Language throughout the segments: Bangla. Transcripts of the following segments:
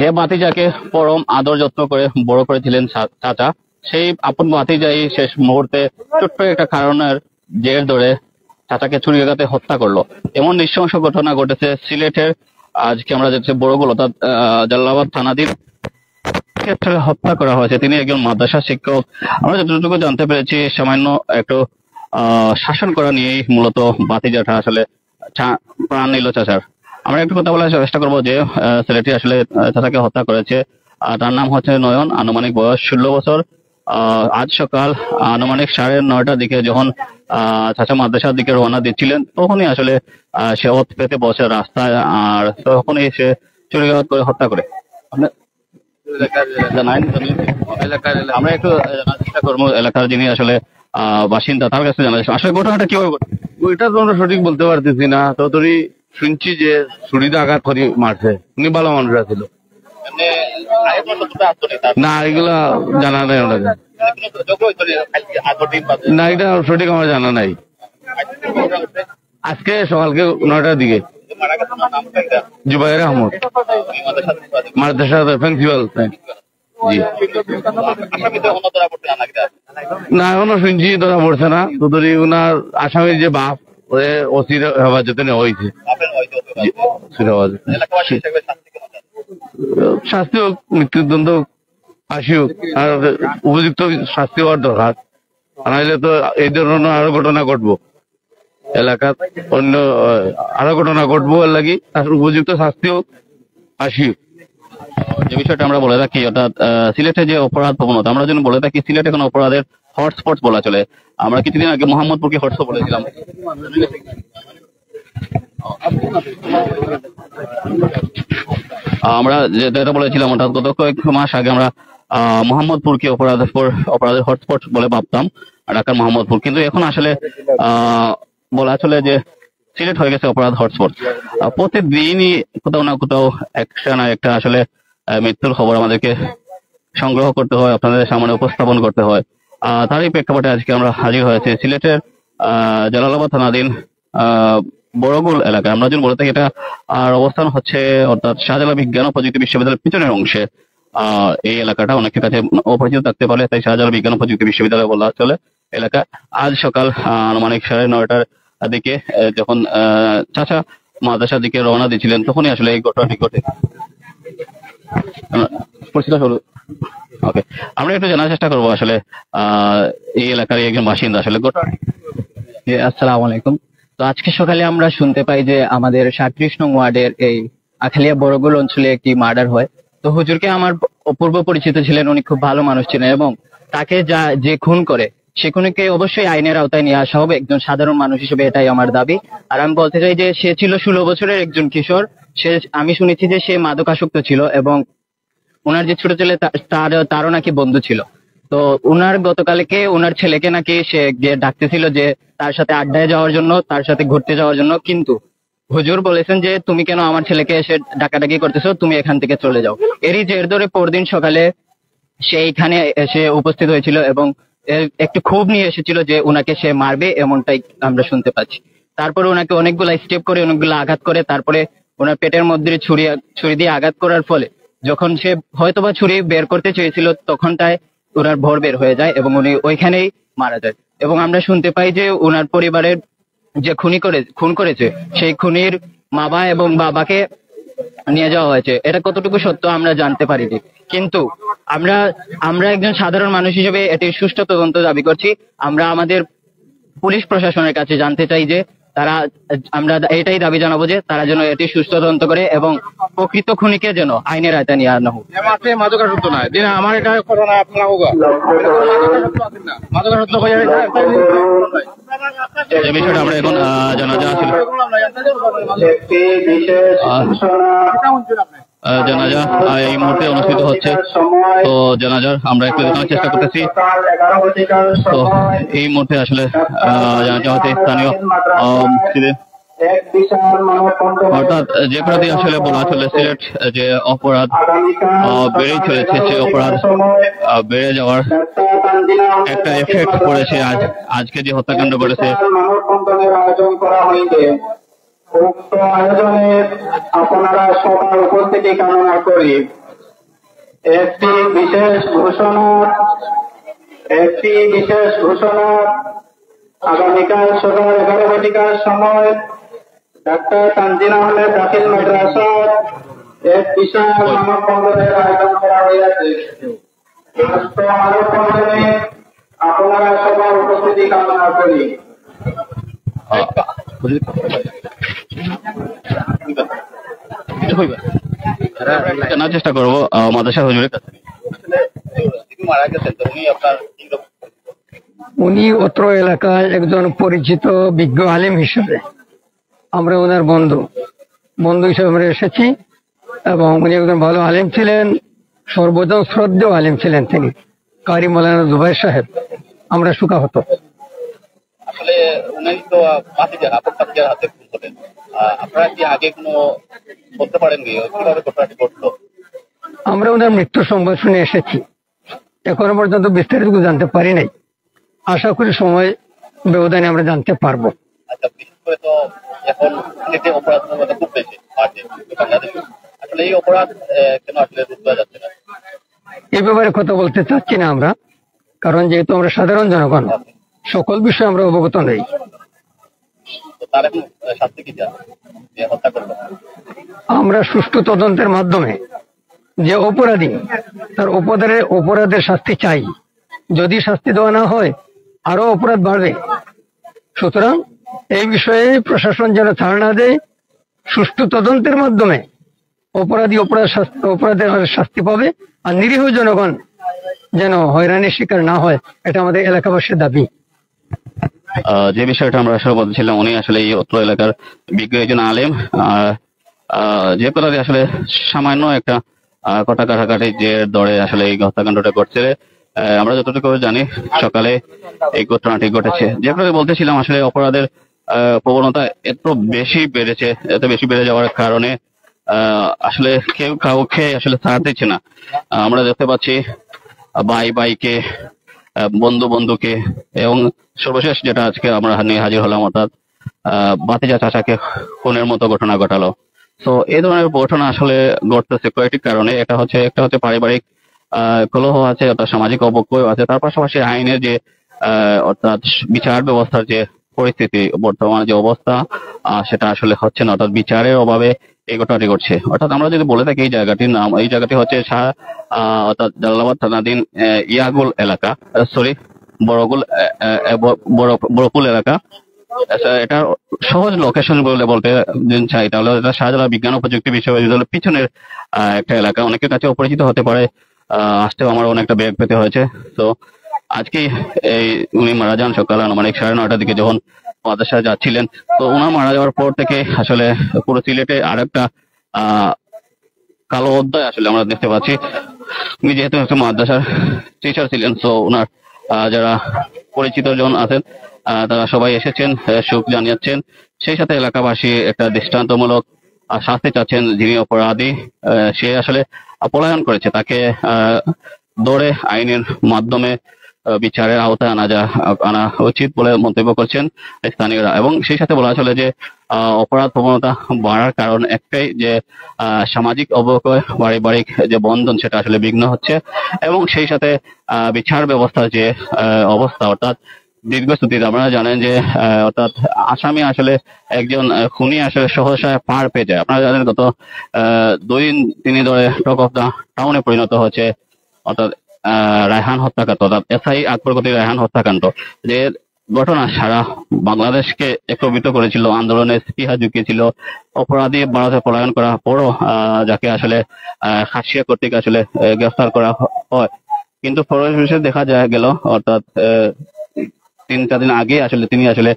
যে ভাতিজাকে পরম আদর যত্ন করে বড় করেছিলেন চাচা, সেই আপন ভাতিজাই শেষ মুহূর্তে ছোট্ট একটা কারণের জের ধরে চাচাকে ছুরিকাঘাতে হত্যা করলো। এমন নৃশংস ঘটনা ঘটেছে সিলেটের, আজকে আমরা যেতে বড়গুলো তার জালালাবাদ থানাধীন ক্ষেত্রে হত্যা করা হয়েছে। তিনি একজন মাদ্রাসা শিক্ষক। আমরা যতটুকু জানতে পেরেছি সামান্য একটু শাসন করা নিয়েই মূলত ভাতিজাটা আসলে প্রাণ নিল চাচার। আমরা একটু কথা বলার চেষ্টা করবো যে ছেলেটি আসলে চাচাকে হত্যা করেছে। তার নাম হচ্ছে নয়ন, আনুমানিক বয়স 16 বছর। আজ সকাল আনুমানিক 9:30টার দিকে যখন চাচা মাদ্রাসার দিকে রওনা দিচ্ছিলেন, তখনই আসলে সে ওত পেতে বসে রাস্তায়, আর তখনই সে ছুরিকাঘাত করে হত্যা করে। আমরা একটু জানার চেষ্টা করবো এলাকার যিনি আসলে বাসিন্দা, তার কাছে জানা আসলে ঘটনাটা কিভাবে ঘটে। ওইটা তো আমরা সঠিক বলতে পারতেছি না, ততই শুনছি যে ছুরিতে আঘাত করে মারছে। উনি ভালো মানুষ ছিল না, এগুলা জানা নাই ওনাদের। না, এটা সঠিক আমার জানা নাই। আজকে সকালকে 9টার দিকে জুবাইর আহমদ, মাদ্রাসা প্রিন্সিপাল। জি না, এখনো শুনছি ধরা পড়ছে না। তদুরি উনার আসামির যে বাপ অচির হেফাজতে নেওয়া হয়েছে। শাস্তি হোক, মৃত্যুদণ্ড ফাঁসি হোক, আর উপযুক্ত শাস্তি হওয়ার দরকার। নাহলে তো এই ধরনের আরো ঘটনা ঘটবো এলাকার, অন্য আরো ঘটনা ঘটবো। এর লাগি উপযুক্ত শাস্তি হোক, ফাঁসি হোক। যে বিষয়টা আমরা বলে রাখি, অর্থাৎ সিলেটে যে অপরাধ প্রবণতা, আমরা যেন বলে থাকি সিলেটে কোনো অপরাধের হটস্পট বলা চলে। আমরা কিছুদিন আগে মোহাম্মদপুরকে হটস্পট বলেছিলাম। আমরা যেটা বলেছিলাম, অর্থাৎ গত কয়েক মাস আগে আমরা মোহাম্মদপুরকে অপরাধের হটস্পট বলে ভাবতাম, ঢাকার মোহাম্মদপুর। কিন্তু এখন আসলে বলা চলে যে সিলেট হয়ে গেছে অপরাধ হটস্পট। প্রতিদিনই কোথাও না কোথাও একটা না একটা আসলে মৃত্যুর খবর আমাদেরকে সংগ্রহ করতে হয়, আপনাদের সামনে উপস্থাপন করতে হয়। তারই প্রেক্ষাপটে আজকে আমরা হাজির হয়েছি সিলেটের জালালাবাদ থানাধীন বড়গুল এলাকায়। আমরা যদি বলে থাকি এটা আর অবস্থান হচ্ছে অর্থাৎ শাহজালাল বিজ্ঞান ও প্রযুক্তি বিশ্ববিদ্যালয়ের পিছনের অংশে। এই এলাকাটা অনেকের কাছে অপরিচিত থাকতে পারে, তাই শাহজালাল বিজ্ঞান ও প্রযুক্তি বিশ্ববিদ্যালয় বলা চলে এলাকা। আজ সকাল আনুমানিক 9:30টার দিকে যখন চাচা মাদ্রাসার দিকে রওনা দিচ্ছিলেন, তখনই আসলে এই ঘটনাটি ঘটে। ওকে, আমরা একটু জানার চেষ্টা করবো আসলে এই এলাকার একজন বাসিন্দা আসলে ঘটনা। আসসালামু আলাইকুম। তো আজকে সকালে আমরা শুনতে পাই যে আমাদের 37 নং ওয়ার্ডের এই আখালিয়া বড়গুল অঞ্চলে একটি মার্ডার হয়। তো হুজুরকে আমার অপূর্ব পরিচিত ছিলেন, উনি খুব ভালো মানুষ ছিলেন এবং তাকে যে খুন করে সে খুনিকে অবশ্যই আইনের আওতায় নিয়ে আসা হবে একজন সাধারণ মানুষ হিসেবে, এটাই আমার দাবি। আর আমি বলতে চাই যে সে ছিল 16 বছরের একজন কিশোর। আমি শুনেছি যে সে মাদকাসক্ত ছিল এবং ওনার যে ছোট ছেলে তারও নাকি বন্ধু ছিল। তো উনার গতকালকে ওনার ছেলেকে নাকি সে গিয়ে ডাকতেছিল যে তার সাথে আড্ডায় যাওয়ার জন্য, তার সাথে ঘুরতে যাওয়ার জন্য, কিন্তু হুজুর বলেছেন যে তুমি কেন আমার ছেলেকে এসে ডাকাডাকি করতেছো, তুমি এখান থেকে চলে যাও। এরই জের ধরে পরদিন সকালে সে এখানে এসে উপস্থিত হয়েছিল এবং একটু ক্ষোভ নিয়ে এসেছিল যে ওনাকে সে মারবে, এমনটাই আমরা শুনতে পাচ্ছি। তারপরে ওনাকে অনেকগুলা স্টেপ করে অনেকগুলো আঘাত করে, তারপরে ওনার পেটের মধ্যে ছুরি দিয়ে আঘাত করার ফলে যখন সে হয়তোবা ছুরি বের করতে চেয়েছিল, তখনটায় ওনার ভর বের হয়ে যায় এবং উনি ওইখানেই মারা যায়। এবং আমরা শুনতে পাই যে ওনার পরিবারের যে খুন করেছে সেই খুনির মা এবং বাবাকে নিয়ে যাওয়া হয়েছে। এটা কতটুকু সত্য আমরা জানতে পারিনি, কিন্তু আমরা একজন সাধারণ মানুষ হিসেবে এটির সুষ্ঠু তদন্ত দাবি করছি। আমরা আমাদের পুলিশ প্রশাসনের কাছে জানতে চাই যে আমরা এটাই দাবি জানাবো যে তারা যেন এটি সুষ্ঠু তদন্ত করে এবং প্রকৃত খুনিকে যেন আইনের আওতায় নিয়ে আনা হোক। আমার এটা বিষয়টা আমরা এখন জানাজা এই মুহূর্তে অনুষ্ঠিত হচ্ছে। তো জানাজার আমরা একটু দেখানোর চেষ্টা করতেছি। তো এই মুহূর্তে আসলে জানাজা হতে স্থানীয় অর্থাৎ যে প্রতি আসলে বলা চলে সিলেট যে অপরাধ বেড়েই চলেছে, সেই অপরাধ বেড়ে যাওয়ার একটা এফেক্ট পড়েছে আজকে যে হত্যাকাণ্ড ঘটেছে। উক্ত আয়োজনে আপনারা সবার উপস্থিতি কামনা করি। একটি বিশেষ ঘোষণা আগামীকাল সকাল 11 ঘটিকার সময় ডাক্তার তানজিন আহমেদ দাখিল মাদ্রাসার এক বিশাল মানববন্ধনের আয়োজন করা হয়েছে। উক্ত মানববন্ধনে আপনারা সবার উপস্থিতি কামনা করি। জানার চেষ্টা করবো মাদ্রাসা হুজুরের কাছে। মারা গেছেন তো উনি আপনার উনি অত্র এলাকায় একজন পরিচিত বিজ্ঞ আলিম হিসেবে আমরা ওনার বন্ধু হিসেবে আমরা এসেছি, এবং উনি একজন ভালো আলিম ছিলেন, সর্বজন শ্রদ্ধেয় আলিম ছিলেন তিনি, কারি মৌলানা জুবাইর সাহেব। আমরা সুখাহত। আসলে উনি তো পাতিজার হাতে খুন হলেন, আপনারা কি আগে কোনো বলতে পারেন কিভাবে ঘটনাটি ঘটলো? আমরা ওনার মৃত্যু সংবাদ শুনে এসেছি, এখনো পর্যন্ত বিস্তারিত জানতে পারি নাই। আশা করি সময় ব্যবধানে আমরা জানতে পারবো। আচ্ছা, বিশেষ করে তো এখন সিলেটে অপরাধ খুব বেশি বাড়ছে বাংলাদেশে, আসলে এই অপরাধ কেন আসলে রোধ করা যাচ্ছে না? এই ব্যাপারে কথা বলতে চাচ্ছি না আমরা, কারণ যেহেতু আমরা সাধারণ জনগণ, সকল বিষয়ে আমরা অবগত নই। তার এখন শাস্তি কি চান যে হত্যা করলো? আমরা সুষ্ঠু তদন্তের মাধ্যমে যে অপরাধী তার অপরাধের শাস্তি চাই। যদি শাস্তি দেওয়া না হয় আরো অপরাধ বাড়বে। সুতরাং এই বিষয়ে প্রশাসন যেন ছাড় না দেয়, সুষ্ঠু তদন্তের মাধ্যমে অপরাধের শাস্তি পাবে, আর নিরীহ জনগণ যেন হয়রানির শিকার না হয়, এটা আমাদের এলাকাবাসীর দাবি। যে বিষয়টা আমরা আসলে বলছিলাম, উনি আসলে এই অত্র এলাকার বিজ্ঞ একজন আলেম, যে কথাটি আসলে সামান্য একটা কথা কাটাকাটি যে দরে আসলে এই হত্যাকাণ্ডটা ঘটছে। আমরা যতটুকু জানি সকালে এই ঘটনাটি ঘটেছে। যে কথা বলতেছিলাম, আসলে অপরাধের প্রবণতা এত বেশি বেড়ে যাওয়ার কারণে আসলে কেউ কাউকে আসলে ছাড় দিচ্ছে না। আমরা দেখতে পাচ্ছি ভাইকে, বন্ধুকে, এবং সর্বশেষ যেটা আজকে আমরা নিয়ে হাজির হলাম, অর্থাৎ ভাতিজা চাচাকে খুনের মতো ঘটনা ঘটালো। তো এই ধরনের ঘটনা আসলে ঘটতেছে কয়েকটি কারণে। একটা হচ্ছে পারিবারিক কলহ আছে, অর্থাৎ সামাজিক অবক্ষয় আছে। তার পাশাপাশি আইনের যে অর্থাৎ বিচার ব্যবস্থার যে পরিস্থিতি, বর্তমানে যে অবস্থা, সেটা আসলে হচ্ছে না, অর্থাৎ বিচারের অভাবে এই ঘটনাটি ঘটছে। অর্থাৎ আমরা যদি বলে থাকি এই জায়গাটি হচ্ছে অর্থাৎ জালালাবাদ থানাধীন ইয়াগুল এলাকা, বড়গুল বড়কুল এলাকা। এটা সহজ লোকেশন বলতে চাই, তাহলে শাহজালাল বিজ্ঞান ও প্রযুক্তি বিশ্ববিদ্যালয়ের পিছনের একটা এলাকা। অনেকের কাছে অপরিচিত হতে পারে, আসতেও আমার অনেকটা বেগ পেতে হয়েছে। তো আজকে উনি মারা যান সকাল আনুমানিক 9:30টার দিকে, যখন মাদ্রাসায় যাচ্ছিলেন। তো উনার মারা যাওয়ার পর থেকে আসলে পুরো সিলেটে আরেকটা কালো অধ্যায় আসলে আমরা দেখতে পাচ্ছি। উনি যেহেতু একটা মাদ্রাসার টিচার ছিলেন, তো ওনার যারা পরিচিত জন আছেন তারা সবাই এসেছেন, শোক জানিয়েছেন। সেই সাথে এলাকাবাসী একটা দৃষ্টান্তমূলক শাস্তি চাচ্ছেন। যিনি অপরাধী, সে আসলে পলায়ন করেছে, তাকে ধরে আইনের মাধ্যমে বিচারের আওতায় আনা উচিত বলে মন্তব্য করছেন স্থানীয়রা। এবং সেই সাথে বলা চলে যে অপরাধ প্রবণতা বাড়ার কারণ একটাই, যে সামাজিক অবক্ষয়, পারিবারিক যে বন্ধন, সেটা আসলে বিঘ্ন হচ্ছে। এবং সেই সাথে বিচার ব্যবস্থার যে অবস্থা, অর্থাৎ দীর্ঘশ্রুতি। আপনারা জানেন যে অর্থাৎ আসামি আসলে একজন খুনি আসলে সহসায় পার পেয়ে যায়। আপনারা জানেন গত 2-3 ধরে টক অফ দা টাউনে পরিণত হচ্ছে, অর্থাৎ রায়হান হত্যাকাণ্ড, অর্থাৎ এসআই আকবরগতি রায়হান হত্যাকাণ্ড, যে ঘটনা সারা বাংলাদেশকে একত্রিত করেছিল, আন্দোলনের স্পৃহা জুগিয়েছিল। অপরাধী ভারতে পলায়ন করার পরও যাকে আসলে খাসিয়া কর্তৃক আসলে গ্রেফতার করা হয়, কিন্তু পরবর্তীতে দেখা গেল, অর্থাৎ 3-4 দিন আগে আসলে তিনি আসলে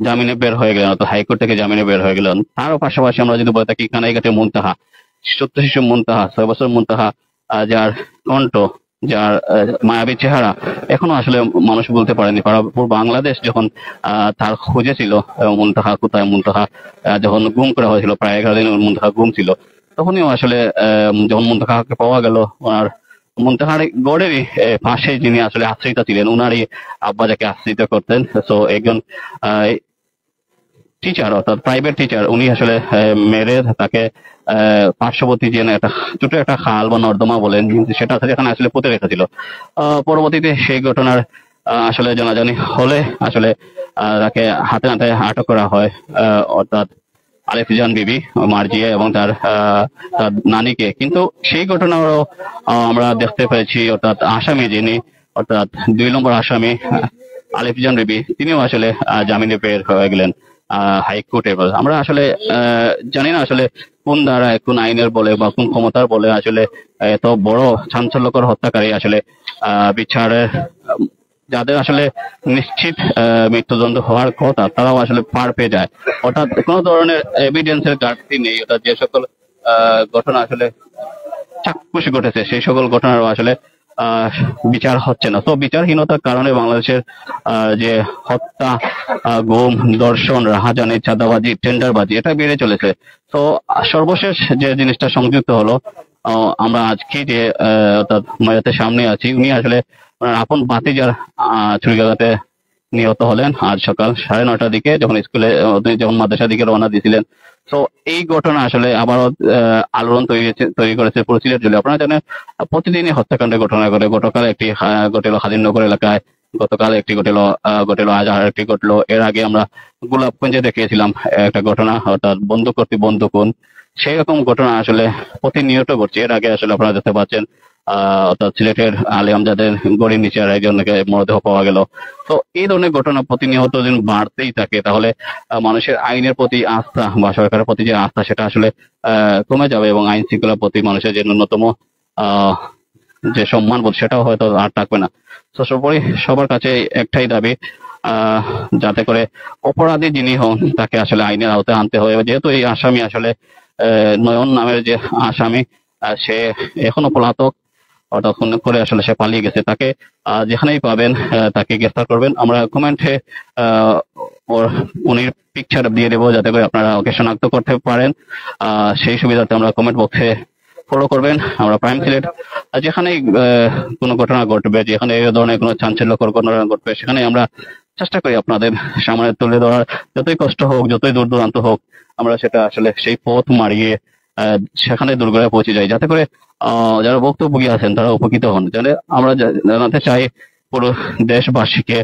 জামিনে বের হয়ে গেলেন, অর্থাৎ হাইকোর্ট থেকে জামিনে বের হয়ে গেলেন। তারও পাশাপাশি আমরা যদি বলে থাকি কানাইঘাটের মুনতাহা, সত্য শিশু মুনতাহা, 6 বছর মুনতাহা, যার কণ্ঠ, যার মায়াবী চেহারা এখনো আসলে মানুষ বলতে পারেনি। পুরো বাংলাদেশ যখন তার খুঁজেছিল মুনতাহা কোথায়, মুনতাহা যখন গুম করা হয়েছিল, প্রায় 11 দিন মুনতাহা গুম ছিল, তখনই আসলে যখন মুনতাহাকে পাওয়া গেল, ওনার মুনতাহার গড়েরই পাশে যিনি আসলে আশ্রিতা ছিলেন, উনারই আব্বা যাকে আশ্রিত করতেন। তো একজন টিচার অর্থাৎ প্রাইভেট টিচার উনি আসলে মেরে তাকে পার্শ্ববর্তী যে একটা ছোট একটা খাল বা নর্দমা বলেন সেটা সেখানে আসলে পুঁতে রেখেছিল। পরবর্তীতে সেই ঘটনার আসলে জানাজানি হলে আসলে তাকে হাতে নাতে আটক করা হয়, অর্থাৎ আলেফিজান বিবি মার্জিয়া এবং তার নানিকে। কিন্তু সেই ঘটনারও আমরা দেখতে পেয়েছি, অর্থাৎ আসামি যিনি অর্থাৎ 2 নম্বর আসামি আলেফিজান বিবি তিনিও আসলে জামিনে বের হয়ে গেলেন হাইকোর্টে। আমরা আসলে জানি না আসলে কোন ধারায় কোন আইনের বলে বা কোন ক্ষমতার বলে আসলে এত বড় চাঞ্চল্যকর হত্যাকারী আসলে বিচারের যাদের আসলে নিশ্চিত মৃত্যুদণ্ড হওয়ার কথা তারাও আসলে পার পেয়ে যায়, অর্থাৎ কোন ধরনের এভিডেন্সের ঘাটতি নেই। অর্থাৎ যে সকল ঘটনা আসলে চাক্ষুষ ঘটেছে সেই সকল ঘটনারও আসলে বিচার হচ্ছে না। তো বিচারহীনতার কারণে বাংলাদেশের যে হত্যা, গুম, ধর্ষণ, রাহাজানি, চাঁদাবাজি, টেন্ডারবাজি এটা বেড়ে চলেছে। তো সর্বশেষ যে জিনিসটা সংযুক্ত হলো, আমরা আজকে যে অর্থাৎ মায়াতের সামনে আছি, উনি আসলে আপন ভাতিজার ছুরিকাঘাতে নিহত হলেন আজ সকাল 9:30টার দিকে, যখন যখন মাদ্রাসার দিকে রওনা দিয়েছিলেন। তো এই ঘটনা আসলে আবারও আলোড়ন তৈরি করেছে পুরো সিলেট জুড়ে। আপনারা জানেন প্রতিদিনই হত্যাকাণ্ডের ঘটনা ঘটে। গতকাল একটি ঘটেল হাজিরনগর এলাকায়, গতকাল একটি ঘটেল আজ আর একটি ঘটলো। এর আগে আমরা গোলাপগঞ্জে দেখিয়েছিলাম একটা ঘটনা, অর্থাৎ বন্দুক কর্তৃক বন্দুকুন। সেই রকম ঘটনা আসলে প্রতিনিয়ত ঘটছে। এর আগে আসলে আপনারা দেখতে পাচ্ছেন অর্থাৎ সিলেটের আলী আমজাদের গড়ির নিচে আর একজনকে মরদেহ পাওয়া গেল। তো এই ধরনের ঘটনা প্রতিনিয়ত যদি বাড়তেই থাকে তাহলে মানুষের আইনের প্রতি আস্থা বা সরকারের প্রতি যে আস্থা সেটা আসলে কমে যাবে এবং আইন শৃঙ্খলার প্রতি মানুষের যে ন্যূনতম যে সম্মানবোধ সেটাও হয়তো আর থাকবে না। তো সর্বোপরি সবার কাছে একটাই দাবি, যাতে করে অপরাধী যিনি হন তাকে আসলে আইনের আওতায় আনতে হবে। যেহেতু এই আসামি আসলে নয়ন নামের যে আসামি, সে এখনো পলাতক, অর্থাৎ খুন করে আসলে সে পালিয়ে গেছে। তাকে যেখানেই পাবেন তাকে গ্রেফতার করবেন। আমরা কমেন্টে উনির পিকচার দিয়ে দেবো যাতে করে আপনারা ওকে শনাক্ত করতে পারেন। সেই সুবিধাতে আমরা কমেন্ট বক্সে ফলো করবেন। আমরা প্রাইম সিলেট যেখানেই কোনো ঘটনা ঘটবে, যেখানে এই ধরনের কোনো চাঞ্চল্যকর ঘটনা ঘটবে, সেখানে আমরা চেষ্টা করি আপনাদের সামনে তুলে ধরার। যতই কষ্ট হোক, যতই দূর দূরান্ত হোক, আমরা সেটা আসলে সেই পথ মারিয়ে সেখানে দুর্গরায় পৌঁছে যাই, যাতে করে যারা ভুক্তভোগী আছেন তারা উপকৃত হন। যাতে আমরা জানাতে চাই পুরো দেশবাসীকে,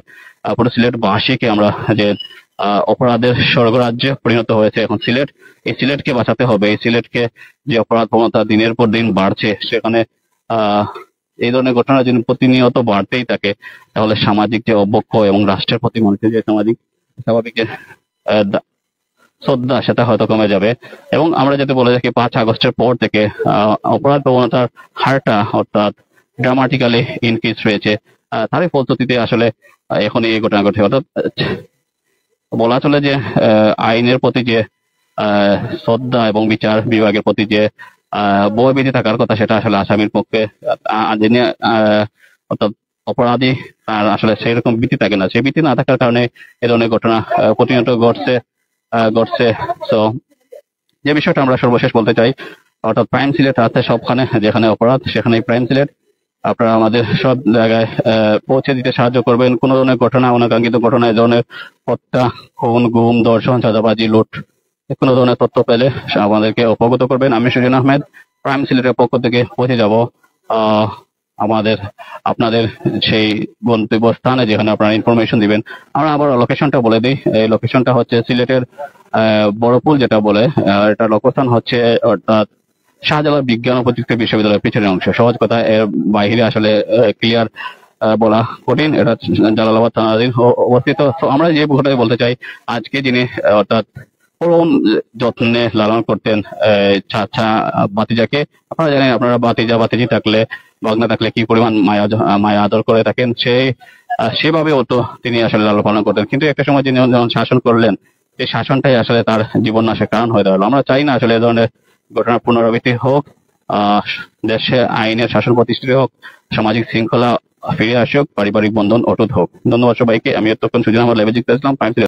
পুরো সিলেটবাসীকে আমরা যে অপরাধের স্বর্গরাজ্যে পরিণত হয়েছে এখন সিলেট, এই সিলেটকে বাঁচাতে হবে। এই সিলেটকে যে অপরাধ প্রবণতা দিনের পর দিন বাড়ছে, সেখানে এই ধরনের ঘটনা যদি প্রতিনিয়ত বাড়তেই থাকে তাহলে সামাজিক যে অবক্ষ এবং রাষ্ট্রের প্রতি মানুষের যে স্বাভাবিক যে শ্রদ্ধা সেটা হয়তো কমে যাবে। এবং আমরা যদি বলে থাকি 5 আগস্টের পর থেকে অপরাধ প্রবণতার হারটা অর্থাৎ ড্রামাটিক্যালি ইনক্রিজ হয়েছে। তারই ফলশ্রুতিতে আসলে এখন এই ঘটনা ঘটে। অর্থাৎ বলা চলে যে আইনের প্রতি যে শ্রদ্ধা এবং বিচার বিভাগের প্রতি যে ভয়ভীতি থাকার কথা সেটা আসলে আসামির পক্ষে যিনি অর্থাৎ অপরাধী তার আসলে সেরকম ভীতি থাকে না। সেই ভীতি না থাকার কারণে এ ধরনের ঘটনা প্রতিনিয়ত ঘটছে। তো যে বিষয়টা আমরা সর্বশেষ বলতে চাই, অর্থাৎ প্রাইম সিলেট আছে সবখানে, যেখানে অপরাধ সেখানেই প্রাইম সিলেট। আপনারা আমাদের সব জায়গায় পৌঁছে দিতে সাহায্য করবেন। কোন ধরনের ঘটনা, অনাকাঙ্ক্ষিত ঘটনা, এই ধরনের হত্যা, খুন, গুম, ধর্ষণ, চাঁদাবাজি, লুট, কোনো ধরনের তথ্য পেলে আমাদেরকে অবগত করবেন। আমি সুজন আহমেদ প্রাইম সিলেটের পক্ষ থেকে পৌঁছে যাব আপনাদের সেই গন্তব্যস্থানে যেখানে আপনারা ইনফরমেশন দিবেন। আমরা আবার লোকেশনটা বলে দিই। এই লোকেশনটা হচ্ছে সিলেটের বড়পুল যেটা বলে, এটা লোকেশন হচ্ছে অর্থাৎ শাহজালাল বিজ্ঞান ও প্রযুক্তি বিশ্ববিদ্যালয়ের পিছনের অংশ। সহজ কথা, এর বাইরে আসলে ক্লিয়ার বলা কঠিন। এটা জালালাবাদ থানাধীন অবস্থিত। তো আমরা যে কথাই বলতে চাই, আজকে যিনি অর্থাৎ পরম যত্নে লালন করতেন চাচা ভাতিজাকে, আপনারা জানেন, আপনারা ভাতিজি থাকলে, বাগনা থাকলে কি পরিমাণ মায়া আদর করে থাকেন, সেভাবে তো তিনি আসলে লালন পালন করতেন। কিন্তু একটা সময় যিনি যখন শাসন করলেন, এই শাসনটাই আসলে তার জীবন নাশের কারণ হয়ে দাঁড়ালো। আমরা চাই না আসলে এ ধরনের ঘটনার পুনরাবৃত্তি হোক, দেশে আইনের শাসন প্রতিষ্ঠিত হোক, সামাজিক শৃঙ্খলা ফিরে আসুক, পারিবারিক বন্ধন অটুট হোক। ধন্যবাদ সবাইকে। আমি এতক্ষণ সুজন আহমেদ লাইভে যুক্ত ছিলাম।